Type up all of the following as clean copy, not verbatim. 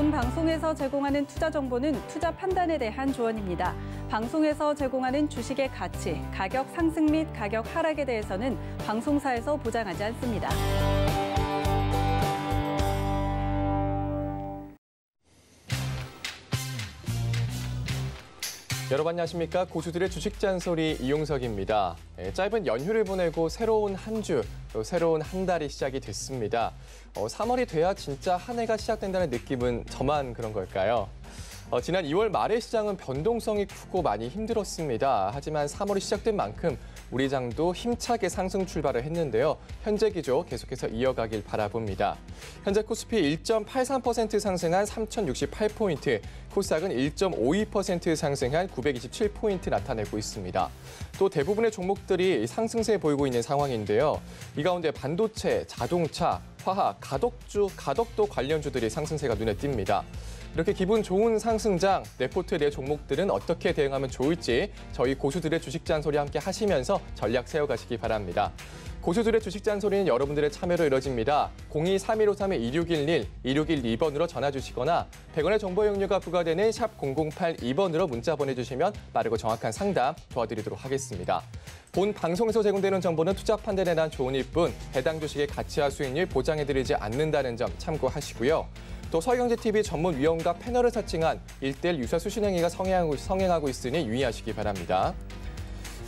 본 방송에서 제공하는 투자 정보는 투자 판단에 대한 조언입니다. 방송에서 제공하는 주식의 가치, 가격 상승 및 가격 하락에 대해서는 방송사에서 보장하지 않습니다. 여러분 안녕하십니까? 고수들의 주식 잔소리 이용석입니다. 짧은 연휴를 보내고 새로운 한 주, 또 새로운 한 달이 시작이 됐습니다. 3월이 돼야 진짜 한 해가 시작된다는 느낌은 저만 그런 걸까요? 지난 2월 말의 시장은 변동성이 크고 많이 힘들었습니다. 하지만 3월이 시작된 만큼 우리 장도 힘차게 상승 출발을 했는데요. 현재 기조 계속해서 이어가길 바라봅니다. 현재 코스피 1.83% 상승한 3,068포인트, 코스닥은 1.52% 상승한 927포인트 나타내고 있습니다. 또 대부분의 종목들이 상승세 보이고 있는 상황인데요. 이 가운데 반도체, 자동차, 화학, 가덕도 관련주들이 상승세가 눈에 띕니다. 이렇게 기분 좋은 상승장, 내 포트의 내 종목들은 어떻게 대응하면 좋을지 저희 고수들의 주식 잔소리 함께 하시면서 전략 세워가시기 바랍니다. 고수들의 주식 잔소리는 여러분들의 참여로 이뤄집니다. 02-3153-2611, 2612번으로 전화 주시거나 100원의 정보 이용료가 부과되는 샵 0082번으로 문자 보내주시면 빠르고 정확한 상담 도와드리도록 하겠습니다. 본 방송에서 제공되는 정보는 투자 판단에 대한 조언일 뿐 해당 주식의 가치와 수익률 보장해드리지 않는다는 점 참고하시고요. 또 서희경제TV 전문 위원과 패널을 사칭한 1:1 유사수 신행위가 성행하고 있으니 유의하시기 바랍니다.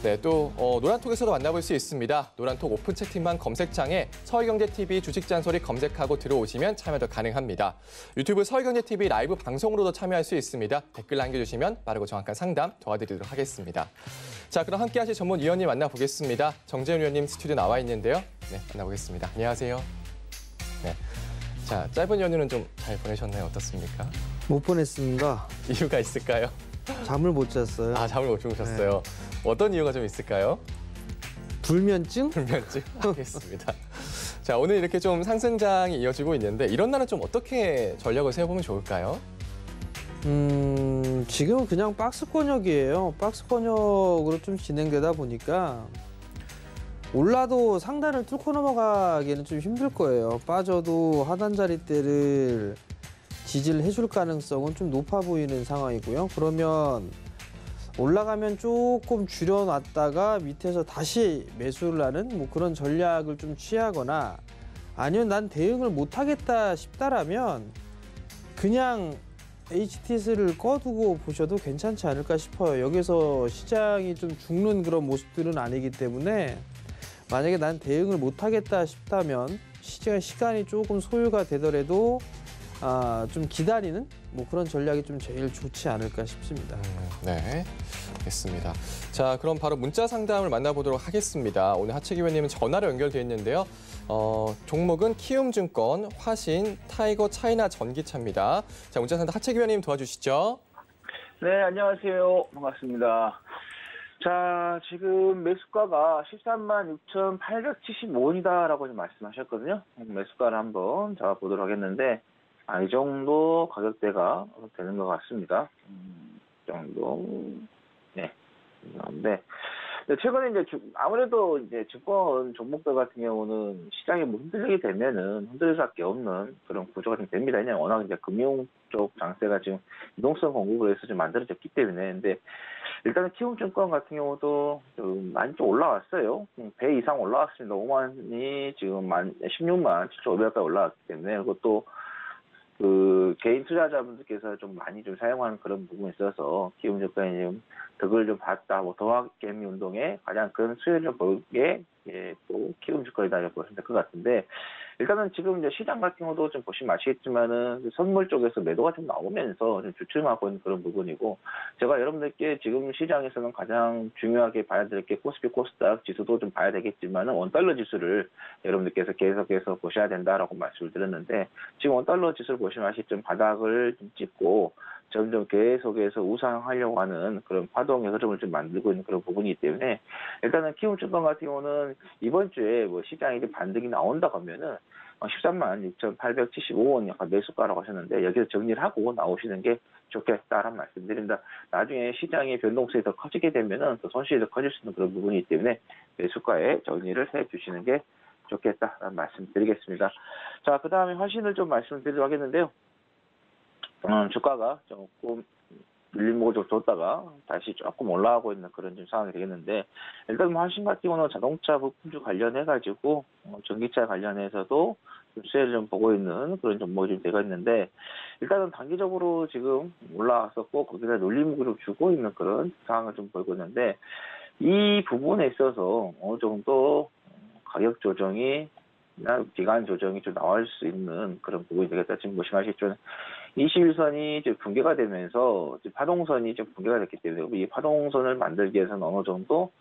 네, 또 노란톡에서도 만나볼 수 있습니다. 노란톡 오픈 채팅방 검색창에 서희경제TV 주식잔소리 검색하고 들어오시면 참여도 가능합니다. 유튜브 서희경제TV 라이브 방송으로도 참여할 수 있습니다. 댓글 남겨주시면 빠르고 정확한 상담 도와드리도록 하겠습니다. 자, 그럼 함께 하실 전문 위원님 만나보겠습니다. 정재훈 위원님 스튜디오 나와 있는데요. 네, 만나보겠습니다. 안녕하세요. 네. 자, 짧은 연휴는 좀 잘 보내셨나요? 어떻습니까? 못 보냈습니다. 이유가 있을까요? 잠을 못 잤어요. 아, 잠을 못 주무셨어요. 네. 어떤 이유가 좀 있을까요? 불면증? 불면증? 알겠습니다. 자, 오늘 이렇게 좀 상승장이 이어지고 있는데 이런 날은 좀 어떻게 전략을 세워보면 좋을까요? 지금은 그냥 박스 권역이에요. 박스 권역으로 좀 진행되다 보니까 올라도 상단을 뚫고 넘어가기는 좀 힘들 거예요. 빠져도 하단 자리대를 지지를 해줄 가능성은 좀 높아 보이는 상황이고요. 그러면 올라가면 조금 줄여놨다가 밑에서 다시 매수를 하는 뭐 그런 전략을 좀 취하거나 아니면 난 대응을 못하겠다 싶다라면 그냥 HTS를 꺼두고 보셔도 괜찮지 않을까 싶어요. 여기서 시장이 좀 죽는 그런 모습들은 아니기 때문에 만약에 난 대응을 못하겠다 싶다면 시간이 조금 소요가 되더라도 좀 기다리는 뭐 그런 전략이 좀 제일 좋지 않을까 싶습니다. 네, 알겠습니다. 자, 그럼 바로 문자 상담을 만나보도록 하겠습니다. 오늘 하채기 위원님은 전화로 연결돼 있는데요. 종목은 키움증권, 화신, 타이거 차이나 전기차입니다. 자, 문자 상담 하채기 위원님 도와주시죠. 네, 안녕하세요. 반갑습니다. 자, 지금 매수가가 136,875원이다라고 말씀하셨거든요. 매수가를 한번 잡아보도록 하겠는데, 이 정도 가격대가 되는 것 같습니다. 이 정도. 네. 네. 최근에 이제 아무래도 이제 증권 종목들 같은 경우는 시장이 뭐 흔들리게 되면은 흔들릴 수밖에 없는 그런 구조가 좀 됩니다. 왜냐면 워낙 이제 금융 쪽 장세가 지금 유동성 공급을 해서 좀 만들어졌기 때문에. 근데 일단은 키움증권 같은 경우도 좀 많이 좀 올라왔어요. 배 이상 올라왔습니다. 5만이 지금 16만 7,500까지 올라왔기 때문에. 그것도 그 개인 투자자분들께서 좀 많이 좀 사용하는 그런 부분이 있어서 키움증권이 좀 덕을 좀 봤다. 뭐 더화개미 운동에 가장 큰 수혜를 보게 또 키움증권이다 보시면 될 것 같은데, 일단은 지금 이제 시장 같은 경우도 좀 보시면 아시겠지만은 선물 쪽에서 매도가 좀 나오면서 좀 주춤하고 있는 그런 부분이고, 제가 여러분들께 지금 시장에서는 가장 중요하게 봐야 될 게 코스피 코스닥 지수도 좀 봐야 되겠지만은 원달러 지수를 여러분들께서 계속해서 보셔야 된다라고 말씀을 드렸는데, 지금 원달러 지수를 보시면 아시겠지만 바닥을 좀 찍고 점점 계속해서 우상하려고 하는 그런 파동의 흐름을 좀 만들고 있는 그런 부분이기 때문에, 일단은 키움증권 같은 경우는 이번 주에 뭐 시장에 반등이 나온다고 하면은 136,875원 약간 매수가라고 하셨는데, 여기서 정리를 하고 나오시는 게 좋겠다라는 말씀드립니다. 나중에 시장의 변동성이 더 커지게 되면은 또 손실이 더 커질 수 있는 그런 부분이기 때문에 매수가에 정리를 해 주시는 게 좋겠다라는 말씀 드리겠습니다. 자, 그 다음에 화신을 좀 말씀드리도록 하겠는데요. 주가가 조금 밀림목을 좀 뒀다가 다시 조금 올라가고 있는 그런 좀 상황이 되겠는데, 일단 뭐 한신 같은 경우는 자동차 부품주 관련해가지고 전기차 관련해서도 좀 수혜를 좀 보고 있는 그런 종목이 좀 되고 있는데, 일단은 단기적으로 지금 올라왔었고 거기다 눌림목을 좀 주고 있는 그런 상황을 좀 보이고 있는데, 이 부분에 있어서 어느 정도 가격 조정이 기간 조정이 좀 나올 수 있는 그런 부분이 되겠다. 지금 보시면 아시겠지만 21선이 이제 붕괴가 되면서 이제 파동선이 좀 붕괴가 됐기 때문에 이 파동선을 만들기 위해서는 어느 정도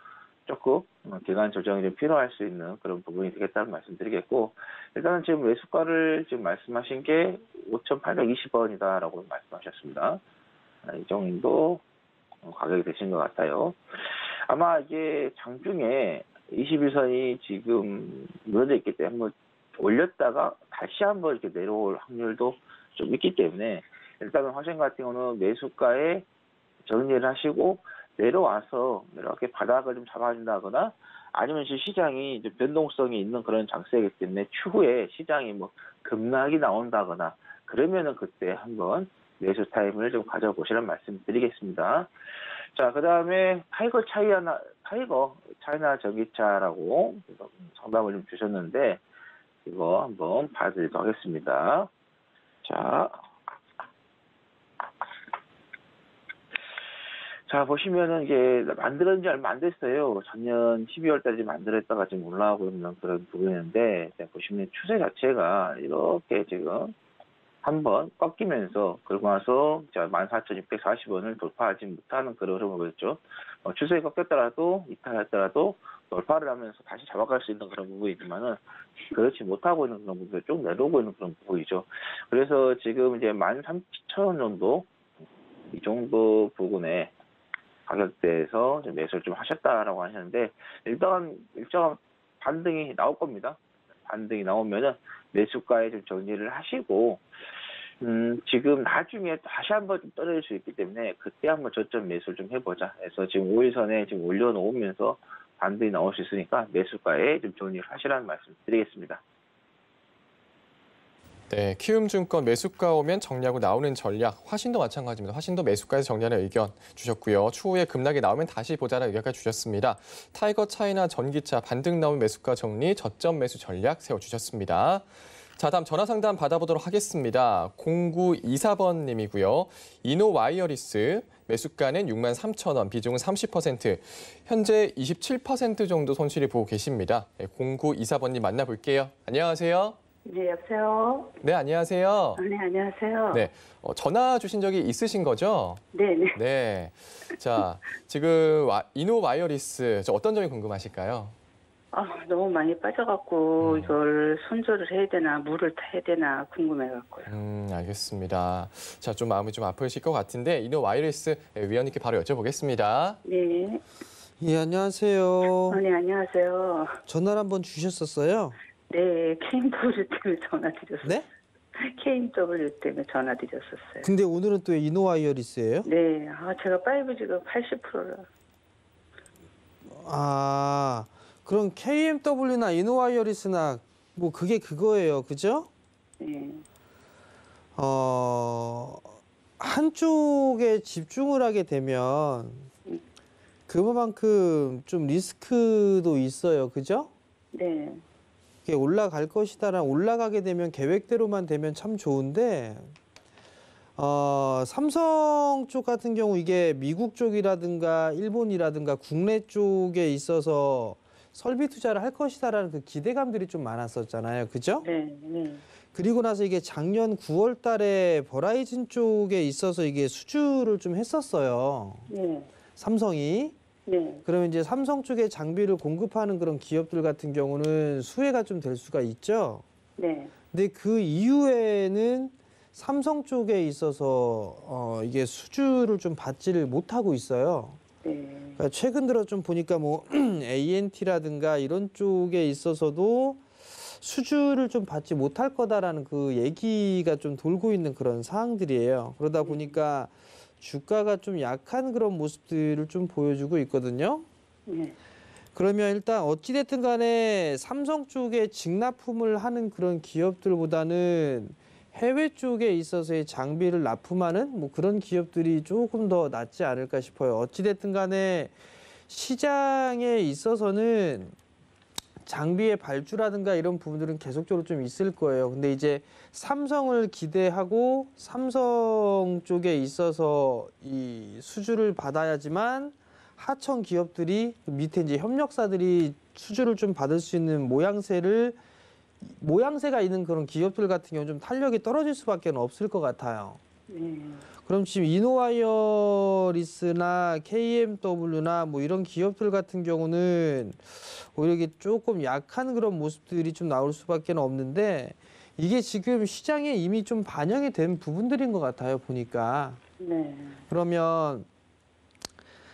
조금 기간 조정이 좀 필요할 수 있는 그런 부분이 되겠다는 말씀드리겠고, 일단은 지금 매수가를 지금 말씀하신 게 5,820원이다라고 말씀하셨습니다. 이 정도 가격이 되신 것 같아요. 아마 이게 장중에 21선이 지금 무너져 있기 때문에 한번 올렸다가 다시 한번 이렇게 내려올 확률도 좀 있기 때문에, 일단은 화신 같은 경우는 매수가에 정리를 하시고 내려와서 이렇게 바닥을 좀 잡아준다거나, 아니면 시장이 이제 변동성이 있는 그런 장세이기 때문에 추후에 시장이 뭐 급락이 나온다거나 그러면은 그때 한번 매수 타임을 좀 가져보시라는 말씀 드리겠습니다. 자, 그 다음에 타이거 차이나 전기차라고 상담을 좀 주셨는데, 이거 한번 봐드리도록 하겠습니다. 자, 보시면은 이게 만들어진 지 얼마 안 됐어요. 작년 12월 달에 만들었다가 지금 올라오고 있는 그런 부분인데, 보시면 추세 자체가 이렇게 지금 한번 꺾이면서 그러고 나서 14,640원을 돌파하지 못하는 그런 흐름을 보였죠. 추세가 꺾였더라도 이탈했더라도 돌파를 하면서 다시 잡아갈 수 있는 그런 부분이지만은 그렇지 못하고 있는 그런 부분이 쭉 내려오고 있는 그런 부분이죠. 그래서 지금 이제 13,000원 정도, 이 정도 부분에 가격대에서 매수를 좀 하셨다라고 하셨는데, 일단 일정한 반등이 나올 겁니다. 반등이 나오면은 매수가에 좀 정리를 하시고, 지금 나중에 다시 한번 좀 떨어질 수 있기 때문에 그때 한번 저점 매수를 좀 해보자 해서 지금 5일선에 지금 올려놓으면서 반등이 나올 수 있으니까 매수가에 좀 정리를 하시라는 말씀 드리겠습니다. 네, 키움증권 매수가 오면 정리하고 나오는 전략, 화신도 마찬가지입니다. 화신도 매수가에서 정리하는 의견 주셨고요. 추후에 급락이 나오면 다시 보자는 의견까지 주셨습니다. 타이거 차이나 전기차 반등 나오면 매수가 정리, 저점 매수 전략 세워주셨습니다. 자, 다음 전화 상담 받아보도록 하겠습니다. 0924번님이고요. 이노와이어리스 매수가는 63,000원, 비중은 30%, 현재 27% 정도 손실이 보고 계십니다. 0924번님 만나볼게요. 안녕하세요. 네, 여보세요? 네, 안녕하세요. 네, 안녕하세요. 네, 전화 주신 적이 있으신 거죠? 네, 네. 네. 자, 지금 이노와이어리스 어떤 점이 궁금하실까요? 너무 많이 빠져갖고 이걸 손절을 해야 되나 물을 타야 되나 궁금해갖고요. 알겠습니다. 자, 좀 마음이 좀 아프실 것 같은데 이노와이어리스 위원님께 바로 여쭤보겠습니다. 네. 예, 안녕하세요. 네, 안녕하세요. 전화를 한번 주셨었어요? 네, KMW 때문에 전화드렸어요. 네? KMW 때문에 전화드렸었어요. 근데 오늘은 또 이노와이어리스예요? 네, 제가 5G가 80%라. 그럼 KMW나 이노와이어리스나 뭐 그게 그거예요, 그죠? 네. 한쪽에 집중을 하게 되면 그만큼 좀 리스크도 있어요, 그죠? 네. 이게 올라갈 것이다라 올라가게 되면 계획대로만 되면 참 좋은데, 삼성 쪽 같은 경우 이게 미국 쪽이라든가 일본이라든가 국내 쪽에 있어서 설비 투자를 할 것이다라는 그 기대감들이 좀 많았었잖아요. 그죠? 네, 네. 그리고 나서 이게 작년 9월 달에 버라이즌 쪽에 있어서 이게 수주를 좀 했었어요. 네. 삼성이. 네. 그러면 이제 삼성 쪽에 장비를 공급하는 그런 기업들 같은 경우는 수혜가 좀 될 수가 있죠. 네. 근데 그 이후에는 삼성 쪽에 있어서 이게 수주를 좀 받지를 못하고 있어요. 네. 그러니까 최근 들어 좀 보니까 뭐 ANT라든가 이런 쪽에 있어서도 수주를 좀 받지 못할 거다라는 그 얘기가 좀 돌고 있는 그런 상황들이에요. 그러다 보니까 주가가 좀 약한 그런 모습들을 좀 보여주고 있거든요. 네. 그러면 일단 어찌됐든 간에 삼성 쪽에 직납품을 하는 그런 기업들보다는 해외 쪽에 있어서의 장비를 납품하는 뭐 그런 기업들이 조금 더 낫지 않을까 싶어요. 어찌됐든 간에 시장에 있어서는 장비의 발주라든가 이런 부분들은 계속적으로 좀 있을 거예요. 근데 이제 삼성을 기대하고 삼성 쪽에 있어서 이 수주를 받아야지만 하청 기업들이 밑에 이제 협력사들이 수주를 좀 받을 수 있는 모양새가 있는 그런 기업들 같은 경우는 좀 탄력이 떨어질 수밖에 없을 것 같아요. 그럼 지금 이노와이어리스나 KMW나 뭐 이런 기업들 같은 경우는 오히려 이게 조금 약한 그런 모습들이 좀 나올 수밖에 없는데 이게 지금 시장에 이미 좀 반영이 된 부분들인 것 같아요, 보니까. 네. 그러면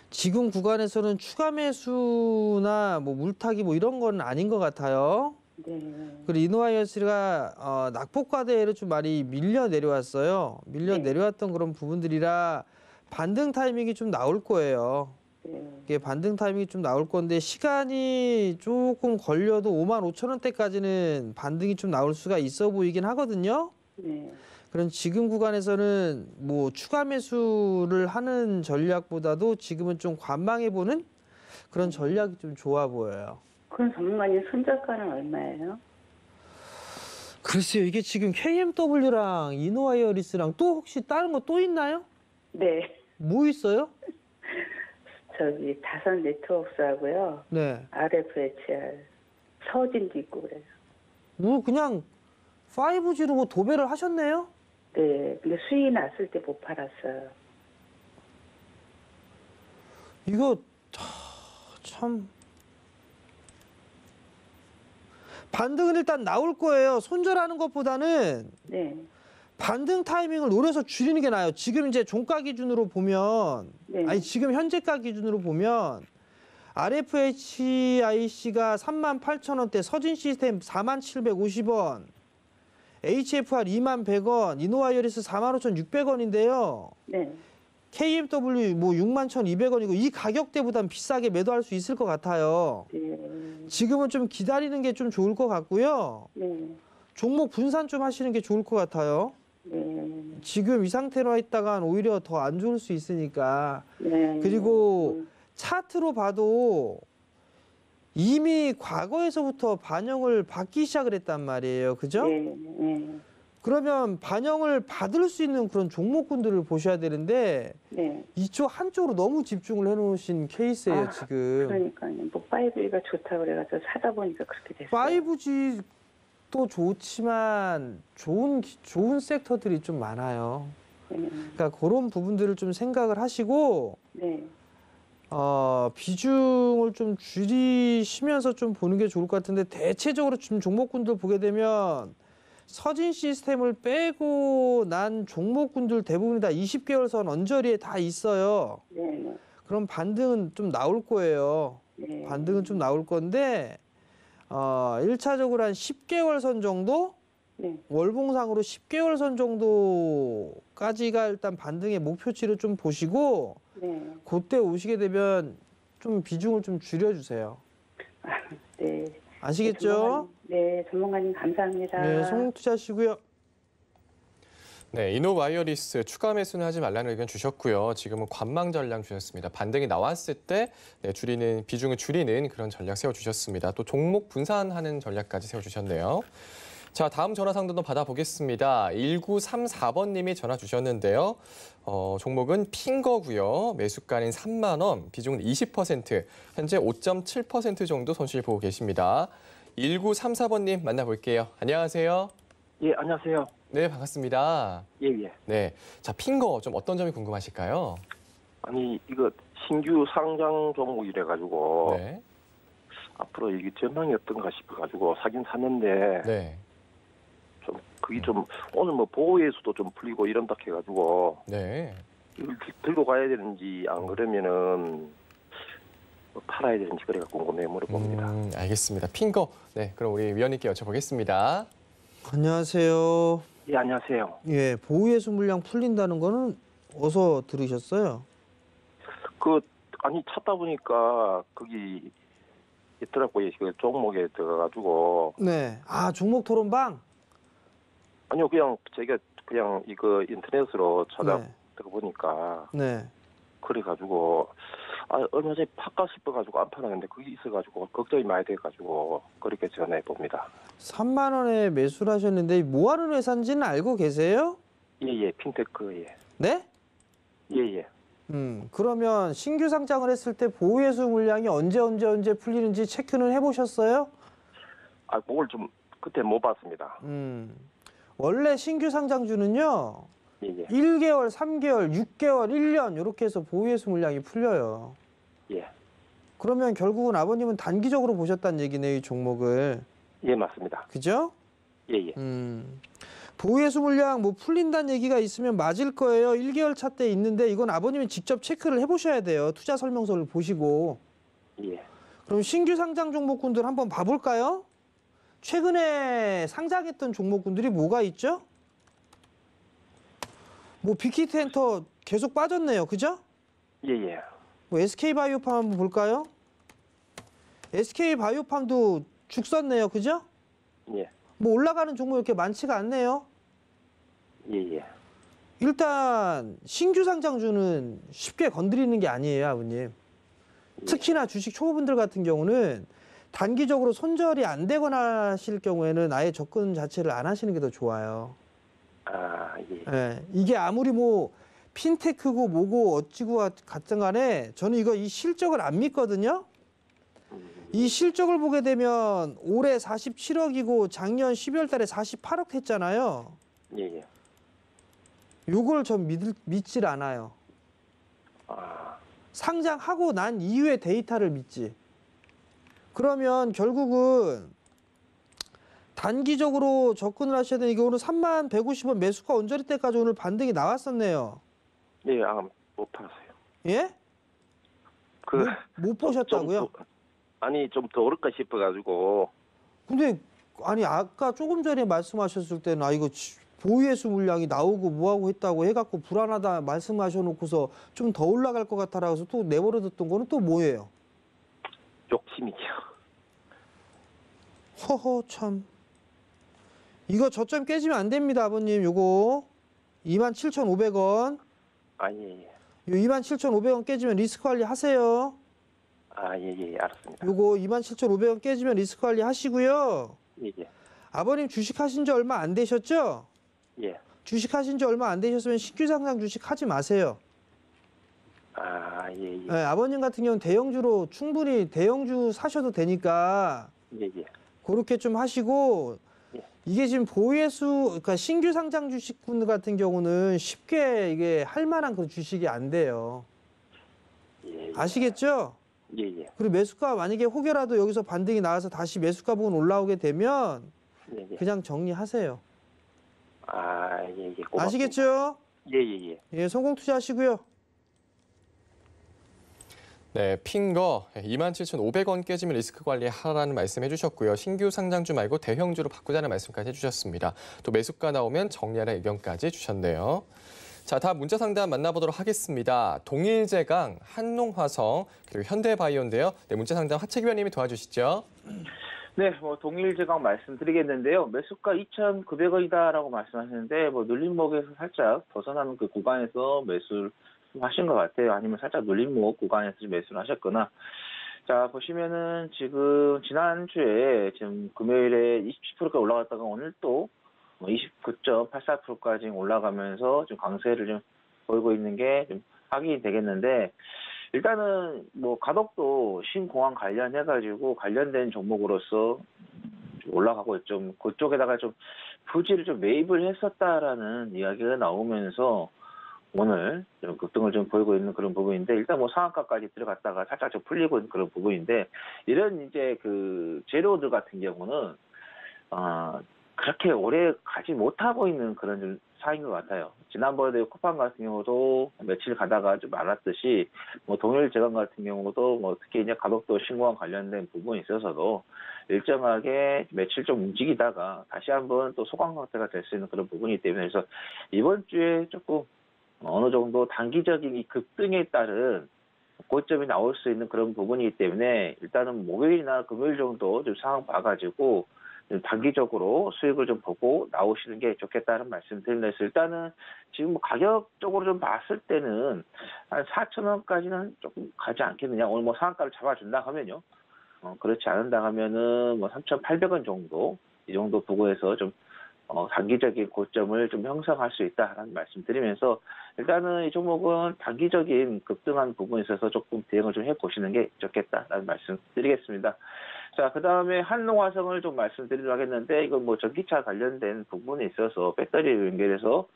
지금 구간에서는 추가 매수나 뭐 물타기 뭐 이런 건 아닌 것 같아요. 네. 그리고 이노와이어리스가 낙폭과대로 좀 많이 밀려 내려왔어요. 밀려 네. 내려왔던 그런 부분들이라 반등 타이밍이 좀 나올 거예요. 네. 이게 반등 타이밍이 좀 나올 건데 시간이 조금 걸려도 55,000원대까지는 반등이 좀 나올 수가 있어 보이긴 하거든요. 네. 그럼 지금 구간에서는 뭐 추가 매수를 하는 전략보다도 지금은 좀 관망해 보는 그런 전략이 좀 좋아 보여요. 그럼 전문가님 손절가는 얼마예요? 글쎄요, 이게 지금 KMW랑 이노와이어리스랑 또 혹시 다른 거 또 있나요? 네. 뭐 있어요? 저기 다산 네트워크스하고요. 네. RFHR 서진도 있고 그래요. 뭐 그냥 5G로 뭐 도배를 하셨네요? 네. 근데 수익이 났을 때 못 팔았어요. 이거 참 반등은 일단 나올 거예요. 손절하는 것보다는 네. 반등 타이밍을 노려서 줄이는 게 나아요. 지금 이제 종가 기준으로 보면 네. 아니 지금 현재가 기준으로 보면 RFHIC가 38,000원대, 서진 시스템 47,50원, HFR 21,100원, 이노와이어리스 45,600원인데요. 네. KMW 뭐 61,200원이고 이 가격대보단 비싸게 매도할 수 있을 것 같아요. 네. 지금은 좀 기다리는 게 좀 좋을 것 같고요. 네. 종목 분산 좀 하시는 게 좋을 것 같아요. 네. 지금 이 상태로 있다간 오히려 더 안 좋을 수 있으니까. 네. 그리고 차트로 봐도 이미 과거에서부터 반영을 받기 시작을 했단 말이에요. 그죠? 네. 네. 그러면 반영을 받을 수 있는 그런 종목군들을 보셔야 되는데 네. 이쪽 한쪽으로 너무 집중을 해놓으신 케이스예요, 지금. 그러니까요. 뭐 5G가 좋다 그래가지고 사다 보니까 그렇게 됐어요. 5G도 좋지만 좋은 섹터들이 좀 많아요. 네. 그러니까 그런 부분들을 좀 생각을 하시고 네. 비중을 좀 줄이시면서 좀 보는 게 좋을 것 같은데 대체적으로 좀 종목군들 보게 되면 서진 시스템을 빼고 난 종목군들 대부분이 다 20개월 선 언저리에 다 있어요. 네. 그럼 반등은 좀 나올 거예요. 네. 반등은 좀 나올 건데 1차적으로 한 10개월 선 정도? 네. 월봉상으로 10개월 선 정도까지가 일단 반등의 목표치를 좀 보시고 네. 그때 오시게 되면 좀 비중을 좀 줄여주세요. 네. 아시겠죠? 네, 전문가님 감사합니다. 네, 성공 투자하시고요. 네, 이노와이어리스 추가 매수는 하지 말라는 의견 주셨고요. 지금은 관망 전략 주셨습니다. 반등이 나왔을 때 비중을 줄이는 그런 전략 세워주셨습니다. 또 종목 분산하는 전략까지 세워주셨네요. 자, 다음 전화 상담도 받아보겠습니다. 1934번님이 전화 주셨는데요. 종목은 핑거고요. 매수가는 3만 원, 비중은 20%, 현재 5.7% 정도 손실 보고 계십니다. 1934번님 만나볼게요. 안녕하세요. 예, 안녕하세요. 네, 반갑습니다. 예, 예. 네, 자, 핑거 좀 어떤 점이 궁금하실까요? 아니, 이거 신규 상장 종목이래가지고, 네, 앞으로 이게 전망이 어떤가 싶어가지고 사긴 샀는데, 네, 좀, 그게 좀, 오늘 뭐 보호예수도 좀 풀리고 이런다 해가지고, 네. 이걸 들고 가야 되는지, 안 그러면은, 뭐 팔아야 되는지, 그래가 궁금해 물어봅니다. 알겠습니다. 핑거. 네, 그럼 우리 위원님께 여쭤보겠습니다. 안녕하세요. 예, 안녕하세요. 예, 보유예수 물량 풀린다는 거는 어디서 들으셨어요? 아니, 찾다 보니까, 거기, 있더라고요. 그 종목에 들어가가지고, 네. 종목 토론방? 아니요, 그냥 제가 그냥 이거 인터넷으로 찾아 네. 들어보니까 네. 그래가지고 얼마 전에 팔까 싶어가지고 안 팔았는데 그게 있어가지고 걱정이 많이 돼가지고 그렇게 전해 봅니다. 3만 원에 매수를 하셨는데 뭐 하는 회사인지는 알고 계세요? 예예, 핀테크 예. 네? 예예. 그러면 신규 상장을 했을 때 보유예수 물량이 언제 풀리는지 체크는 해보셨어요? 그걸 좀 그때 못 봤습니다. 원래 신규 상장주는요. 예예. 1개월, 3개월, 6개월, 1년 이렇게 해서 보유예수 물량이 풀려요. 예. 그러면 결국은 아버님은 단기적으로 보셨다는 얘기네요, 이 종목을. 예, 맞습니다. 그죠? 예예. 보유예수 물량 뭐 풀린다는 얘기가 있으면 맞을 거예요. 1개월 차 때 있는데 이건 아버님이 직접 체크를 해보셔야 돼요. 투자 설명서를 보시고. 예. 그럼 신규 상장 종목군들 한번 봐볼까요? 최근에 상장했던 종목군들이 뭐가 있죠? 뭐 빅히트엔터 계속 빠졌네요. 그죠? 예예. 뭐 SK바이오팜 한번 볼까요? SK바이오팜도 죽 썼네요. 그죠? 예. 뭐 올라가는 종목 이렇게 많지가 않네요. 예예. 일단 신규 상장주는 쉽게 건드리는 게 아니에요, 아버님. 특히나 주식 초보분들 같은 경우는 단기적으로 손절이 안 되거나 하실 경우에는 아예 접근 자체를 안 하시는 게 더 좋아요. 예. 예, 이게 아무리 뭐 핀테크고 뭐고 어찌고 같은 간에 저는 이 실적을 안 믿거든요. 이 실적을 보게 되면 올해 47억이고 작년 12월 달에 48억 했잖아요. 예예. 요걸 전 믿질 않아요. 상장하고 난 이후의 데이터를 믿지. 그러면 결국은 단기적으로 접근을 하셔야 되는 이게 오늘 3만 150원 매수가 언저리 때까지 오늘 반등이 나왔었네요. 예, 못 팔았어요. 예? 못 보셨다고요? 좀 더 오를까 싶어가지고. 근데 아니 아까 조금 전에 말씀하셨을 때는 이거 보유예수 물량이 나오고 뭐하고 했다고 해갖고 불안하다 말씀하셔놓고서 좀 더 올라갈 것 같아라 해서 또 내버려뒀던 거는 또 뭐예요? 욕심이죠. 허허 참. 이거 저점 깨지면 안 됩니다 아버님. 요거 27,500원. 예예. 요 27,500원 깨지면 리스크 관리 하세요. 예예, 알았습니다. 요거 27,500원 깨지면 리스크 관리 하시고요. 예예. 아버님 주식하신 지 얼마 안 되셨죠? 예. 주식하신 지 얼마 안 되셨으면 신규 상장 주식 하지 마세요. 예예. 네, 아버님 같은 경우는 대형주로 충분히 대형주 사셔도 되니까 예예. 그렇게 좀 하시고 이게 지금 보유예수 그러니까 신규 상장 주식분 같은 경우는 쉽게 이게 할 만한 그 주식이 안 돼요. 예. 아시겠죠? 예예. 그리고 매수가 만약에 혹여라도 여기서 반등이 나와서 다시 매수가 부분 올라오게 되면 예예. 그냥 정리하세요. 예예. 아시겠죠? 예예예. 예, 성공 투자하시고요. 네, 핑거 27,500원 깨지면 리스크 관리하라는 말씀 해주셨고요. 신규 상장주 말고 대형주로 바꾸자는 말씀까지 해주셨습니다. 또 매수가 나오면 정리하라는 의견까지 주셨네요. 자, 다음 문자 상담 만나보도록 하겠습니다. 동일제강, 한농화성, 그리고 현대바이오인데요. 네, 문자 상담 하채기 위원님이 도와주시죠. 네, 동일제강 말씀드리겠는데요. 매수가 2,900원이다라고 말씀하시는데 눌림목에서 살짝 벗어나는 그 구간에서 매수를 하신 것 같아요. 아니면 살짝 눌림목 구간에서 매수를 하셨거나. 자, 보시면은 지금 지난주에 지금 금요일에 27%까지 올라갔다가 오늘 또 29.84%까지 올라가면서 좀 강세를 좀 보이고 있는 게 좀 확인이 되겠는데, 일단은 가덕도 신공항 관련해가지고 관련된 종목으로서 좀 올라가고 좀 그쪽에다가 좀 부지를 좀 매입을 했었다라는 이야기가 나오면서 오늘 좀 급등을 좀 보이고 있는 그런 부분인데, 일단 상한가까지 들어갔다가 살짝 좀 풀리고 있는 그런 부분인데, 이런 이제 그 재료들 같은 경우는 그렇게 오래 가지 못하고 있는 그런 좀 사인 것 같아요. 지난번에 쿠팡 같은 경우도 며칠 가다가 좀 말았듯이 동일제강 같은 경우도 특히 이제 가덕도 신공항 관련된 부분이 있어서도 일정하게 며칠 좀 움직이다가 다시 한번 또 소강 상태가 될 수 있는 그런 부분이기 때문에, 그래서 이번 주에 조금 어느 정도 단기적인 이 급등에 따른 고점이 나올 수 있는 그런 부분이기 때문에 일단은 목요일이나 금요일 정도 좀 상황 봐가지고 단기적으로 수익을 좀 보고 나오시는 게 좋겠다는 말씀 드립니다. 그래서 일단은 지금 뭐 가격적으로 좀 봤을 때는 한 4,000원까지는 조금 가지 않겠느냐. 오늘 뭐 상한가를 잡아준다 하면요. 그렇지 않은다 하면은 뭐 3,800원 정도, 이 정도 부근에서 좀 단기적인 고점을 좀 형성할 수 있다라는 말씀 드리면서 일단은 이 종목은 단기적인 급등한 부분에 있어서 조금 대응을 좀 해보시는 게 좋겠다라는 말씀 드리겠습니다. 자, 그 다음에 한농화성을 좀 말씀드리도록 하겠는데, 이건 뭐 전기차 관련된 부분에 있어서 배터리를 연결해서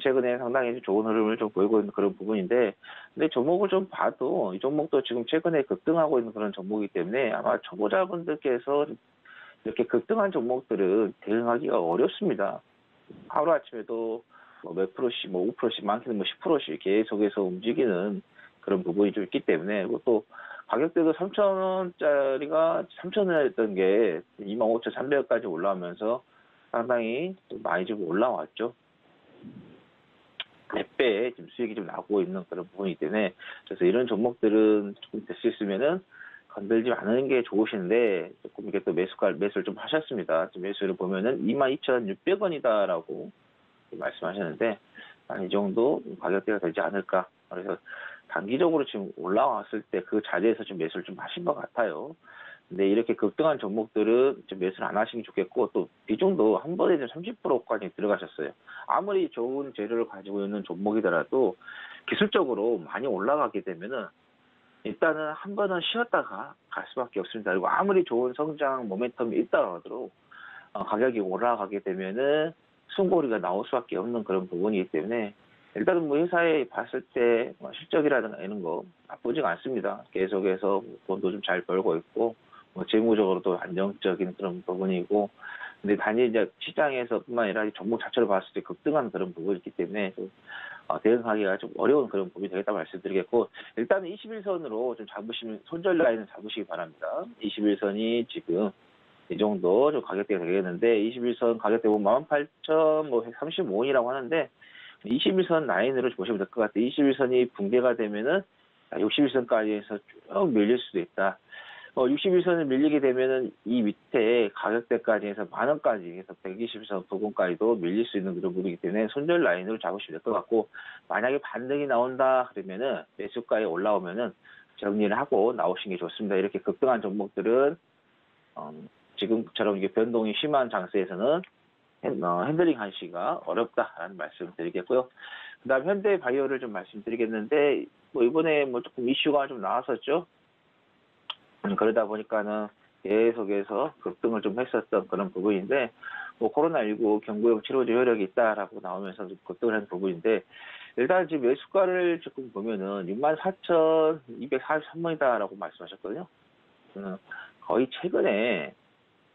최근에 상당히 좋은 흐름을 좀 보이고 있는 그런 부분인데, 근데 종목을 좀 봐도 이 종목도 지금 최근에 급등하고 있는 그런 종목이기 때문에 아마 초보자분들께서 이렇게 급등한 종목들은 대응하기가 어렵습니다. 하루아침에도 뭐 몇 프로씩, 뭐 5%씩, 많게는 뭐 10%씩 계속해서 움직이는 그런 부분이 좀 있기 때문에, 또 가격대도 3,000원짜리가 3,000원이었던 게 25,300원까지 올라오면서 상당히 좀 많이 좀 올라왔죠. 몇 배의 지금 수익이 좀 나고 있는 그런 부분이기 때문에, 그래서 이런 종목들은 조금 될 수 있으면은 건들지 않는 게 좋으신데, 조금 이렇게 또 매수를 좀 하셨습니다. 지금 매수를 보면은 22,600원이다라고 말씀하셨는데, 한 이 정도 가격대가 되지 않을까. 그래서 단기적으로 지금 올라왔을 때 그 자리에서 좀 매수를 좀 하신 것 같아요. 근데 이렇게 급등한 종목들은 좀 매수를 안 하시는 게 좋겠고, 또 비중도 한 번에 좀 30%까지 들어가셨어요. 아무리 좋은 재료를 가지고 있는 종목이더라도 기술적으로 많이 올라가게 되면은 일단은 한 번은 쉬었다가 갈 수밖에 없습니다. 그리고 아무리 좋은 성장 모멘텀이 있다 하더라도 가격이 올라가게 되면은 숨고리가 나올 수밖에 없는 그런 부분이기 때문에, 일단은 뭐 회사에 봤을 때 실적이라든가 이런 거 나쁘지가 않습니다. 계속해서 돈도 좀 잘 벌고 있고, 뭐 재무적으로도 안정적인 그런 부분이고, 근데 단지 이제 시장에서뿐만 아니라 이 종목 자체를 봤을 때 급등한 그런 부분이 있기 때문에 좀 대응하기가 좀 어려운 그런 부분이 되겠다 말씀드리겠고, 일단은 21선으로 좀 잡으시면, 손절 라인을 잡으시기 바랍니다. 21선이 지금 이 정도 좀 가격대가 되겠는데, 21선 가격대 보면 18,135원이라고 하는데, 21선 라인으로 보시면 될 것 같아요. 21선이 붕괴가 되면은 61선까지 해서 쭉 밀릴 수도 있다. 61선을 밀리게 되면은 이 밑에 가격대까지 해서 만원까지 해서 120선 부근까지도 밀릴 수 있는 그런 부분이기 때문에 손절 라인으로 잡으시면 될 것 같고, 만약에 반등이 나온다 그러면은 매수가에 올라오면은 정리를 하고 나오시는 게 좋습니다. 이렇게 급등한 종목들은 지금처럼 이게 변동이 심한 장세에서는 핸들링 하시기가 어렵다라는 말씀 드리겠고요. 그 다음 현대바이오를 좀 말씀드리겠는데, 뭐 이번에 뭐 조금 이슈가 좀 나왔었죠. 그러다 보니까는 계속해서 급등을 좀 했었던 그런 부분인데, 뭐 코로나19 경구용 치료제 효력이 있다라고 나오면서 좀 급등을 한 부분인데, 일단 지금 매수가를 조금 보면은 64,243원이다라고 말씀하셨거든요. 거의 최근에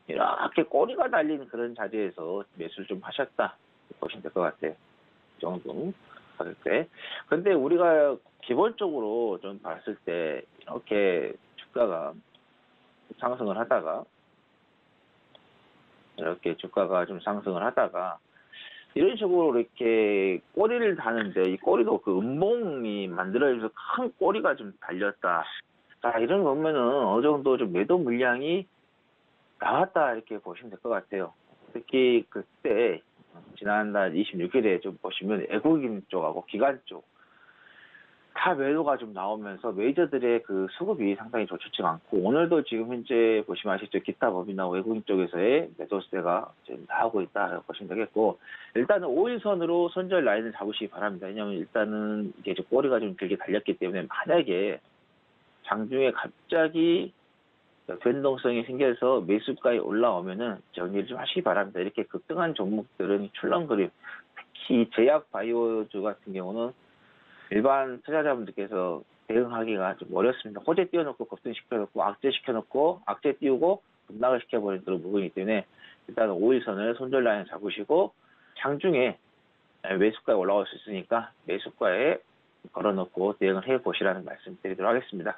이렇게 꼬리가 달린 그런 자리에서 매수를 좀 하셨다 보시면 될 것 같아요. 이 정도 가격대. 근데 우리가 기본적으로 좀 봤을 때 이렇게 주가가 상승을 하다가, 이렇게 주가가 좀 상승을 하다가 이런 식으로 이렇게 꼬리를 다는데, 이 꼬리도 그 음봉이 만들어져서 큰 꼬리가 좀 달렸다. 자, 이런 거 보면은 어느 정도 좀 매도 물량이 나왔다 이렇게 보시면 될 것 같아요. 특히 그때 지난달 26일에 좀 보시면 외국인 쪽하고 기관 쪽 다 매도가 좀 나오면서 메이저들의 그 수급이 상당히 좋지가 않고, 오늘도 지금 현재 보시면 아시죠? 기타 법이나 외국인 쪽에서의 매도세가 지금 나오고 있다라고 보시면 되겠고, 일단은 5일선으로 손절 라인을 잡으시기 바랍니다. 왜냐하면 일단은 이게 좀 꼬리가 좀 길게 달렸기 때문에, 만약에 장중에 갑자기 변동성이 생겨서 매수가에 올라오면은 정리를 좀 하시기 바랍니다. 이렇게 급등한 종목들은 출렁거림, 특히 제약 바이오주 같은 경우는 일반 투자자분들께서 대응하기가 좀 어렵습니다. 호재 띄워놓고 급등시켜놓고 악재 시켜놓고 악재 띄우고 급락을 시켜버리는 그런 부분이기 때문에, 일단 5일선을 손절 라인 잡으시고 장중에 매수가에 올라올 수 있으니까 매수가에 걸어놓고 대응을 해보시라는 말씀 드리도록 하겠습니다.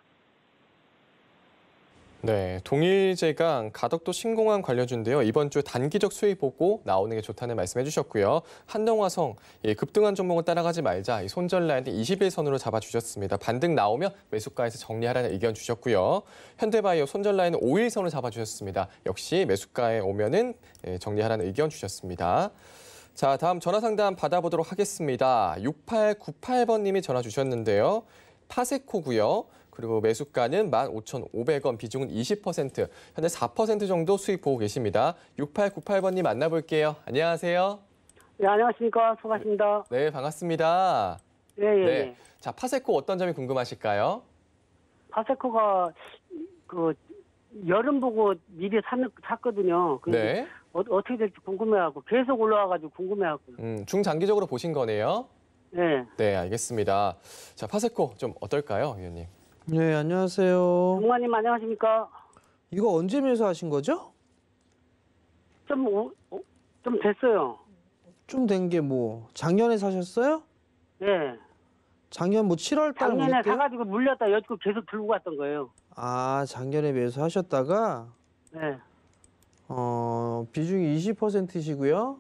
네, 동일제강 가덕도 신공항 관련주인데요. 이번 주 단기적 수익 보고 나오는 게 좋다는 말씀해 주셨고요. 한동화성 급등한 종목은 따라가지 말자. 이 손절 라인 21선으로 잡아주셨습니다. 반등 나오면 매수가에서 정리하라는 의견 주셨고요. 현대바이오 손절 라인은 5일선으로 잡아주셨습니다. 역시 매수가에 오면은 정리하라는 의견 주셨습니다. 자, 다음 전화 상담 받아보도록 하겠습니다. 6898번님이 전화 주셨는데요. 파세코고요. 그리고 매수가는 15,500원, 비중은 20%, 현재 4% 정도 수익 보고 계십니다. 6898번님 만나볼게요. 안녕하세요. 네, 안녕하십니까. 소가십니다. 네, 반갑습니다. 예, 예. 네. 자, 파세코 어떤 점이 궁금하실까요? 파세코가 그 여름 보고 미리 샀거든요. 네. 어떻게 될지 궁금해하고 계속 올라와가지고 궁금해하고. 중장기적으로 보신 거네요. 네. 네, 알겠습니다. 자, 파세코 좀 어떨까요, 위원님? 네, 안녕하세요. 장관님 안녕하십니까. 이거 언제 매수하신 거죠? 좀 됐어요. 좀 된 게 뭐 작년에 사셨어요? 네. 작년 뭐 7월 달 작년에 때? 사가지고 물렸다 여지고 계속 들고 갔던 거예요. 아, 작년에 매수하셨다가 네. 비중이 20%시고요.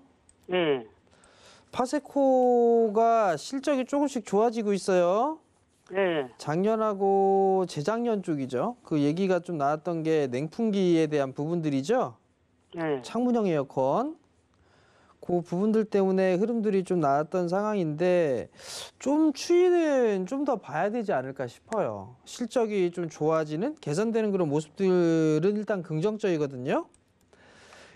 네. 파세코가 실적이 조금씩 좋아지고 있어요. 네. 작년하고 재작년 쪽이죠. 그 얘기가 좀 나왔던 게 냉풍기에 대한 부분들이죠. 네. 창문형 에어컨. 그 부분들 때문에 흐름들이 좀 나왔던 상황인데 좀 추이는 좀 더 봐야 되지 않을까 싶어요. 실적이 좀 좋아지는, 개선되는 그런 모습들은 일단 긍정적이거든요.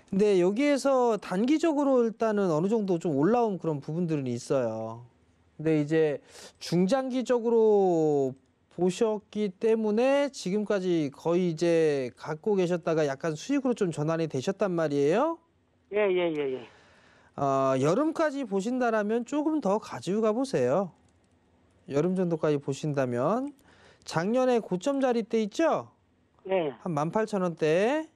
근데 여기에서 단기적으로 일단은 어느 정도 좀 올라온 그런 부분들은 있어요. 근데 이제 중장기적으로 보셨기 때문에 지금까지 거의 이제 갖고 계셨다가 약간 수익으로 좀 전환이 되셨단 말이에요. 예, 예, 예, 예. 여름까지 보신다라면 조금 더 가지고 가보세요. 여름 정도까지 보신다면 작년에 고점 자리대 있죠? 예. 한 18,000원대.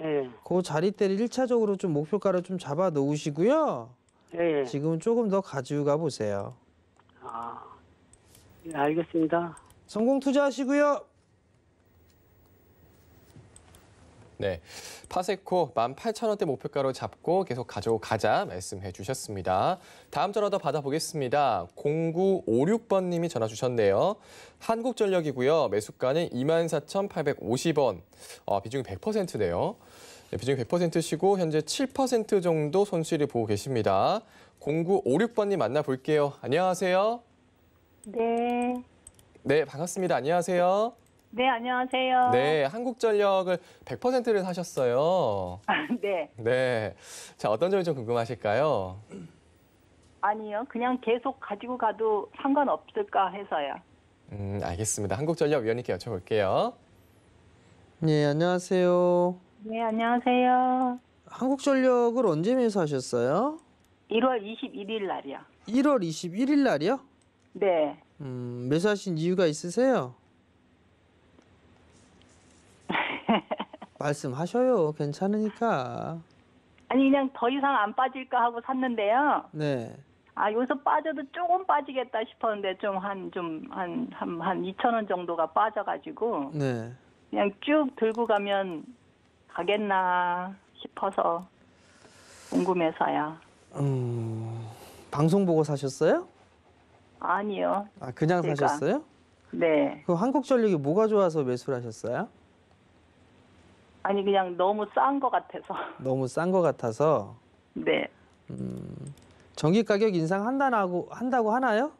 예. 그 자리대를 1차적으로 좀 목표가를 좀 잡아 놓으시고요. 예. 지금은 조금 더 가지고 가보세요. 아. 예, 알겠습니다. 성공 투자하시고요. 네, 파세코 18,000원대 목표가로 잡고 계속 가져가자 말씀해 주셨습니다. 다음 전화 더 받아보겠습니다. 0956번님이 전화 주셨네요. 한국전력이고요. 매수가는 24,850원. 비중이 100%네요. 네, 비중이 100%시고 현재 7% 정도 손실을 보고 계십니다. 0956번님 만나볼게요. 안녕하세요. 네. 네, 반갑습니다. 안녕하세요. 네, 안녕하세요. 네, 한국전력을 100%를 사셨어요. 네. 네. 자, 어떤 점이 좀 궁금하실까요? 아니요. 그냥 계속 가지고 가도 상관없을까 해서요. 알겠습니다. 한국전력 위원님께 여쭤볼게요. 네, 안녕하세요. 네, 안녕하세요. 한국전력을 언제 매수하셨어요? 1월 21일 날이요. 1월 21일 날이요? 네. 매수하신 이유가 있으세요? 말씀하셔요. 괜찮으니까. 아니, 그냥 더 이상 안 빠질까 하고 샀는데요. 네. 아, 여기서 빠져도 조금 빠지겠다 싶었는데 한 2,000원 정도가 빠져가지고 네. 그냥 쭉 들고 가면 가겠나 싶어서 궁금해서요. 방송 보고 사셨어요? 아니요. 아, 그냥 제가. 사셨어요? 네. 그럼 한국전력이 뭐가 좋아서 매수를 하셨어요? 아니, 그냥 너무 싼 것 같아서. 너무 싼 것 같아서. 네. 전기 가격 한다고 하나요?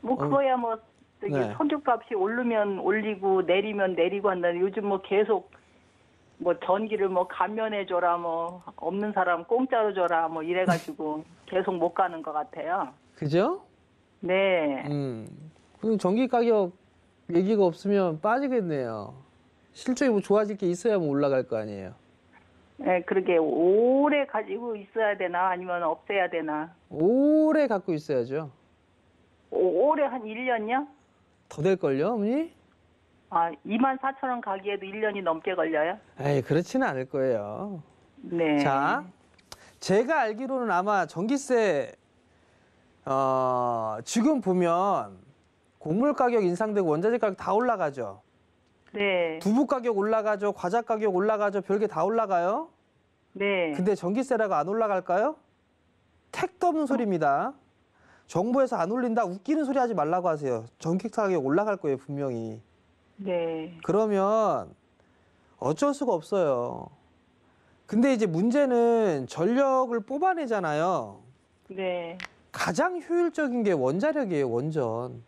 뭐 그거야 뭐 저기 네. 석유값이 오르면 올리고 내리면 내리고 한다는 요즘 뭐 계속 뭐 전기를 뭐 감면해 줘라 뭐 없는 사람 공짜로 줘라 뭐 이래가지고 계속 못 가는 것 같아요. 그죠? 네. 그럼 전기 가격 얘기가 없으면 빠지겠네요. 실적이 뭐 좋아질 게 있어야 뭐 올라갈 거 아니에요. 네, 그러게 오래 가지고 있어야 되나 아니면 없애야 되나? 오래 갖고 있어야죠. 올해 한 1년요? 더 될걸요, 어머니? 아, 24,000원 가기에도 1년이 넘게 걸려요? 에이, 그렇지는 않을 거예요. 네. 자, 제가 알기로는 아마 전기세 지금 보면 곡물 가격 인상되고 원자재 가격 다 올라가죠. 네. 두부 가격 올라가죠. 과자 가격 올라가죠. 별게 다 올라가요. 네. 근데 전기세라가 안 올라갈까요? 택도 없는 소리입니다. 정부에서 안 올린다 웃기는 소리 하지 말라고 하세요. 전기 가격 올라갈 거예요, 분명히. 네. 그러면 어쩔 수가 없어요. 근데 이제 문제는 전력을 뽑아내잖아요. 네. 가장 효율적인 게 원자력이에요, 원전.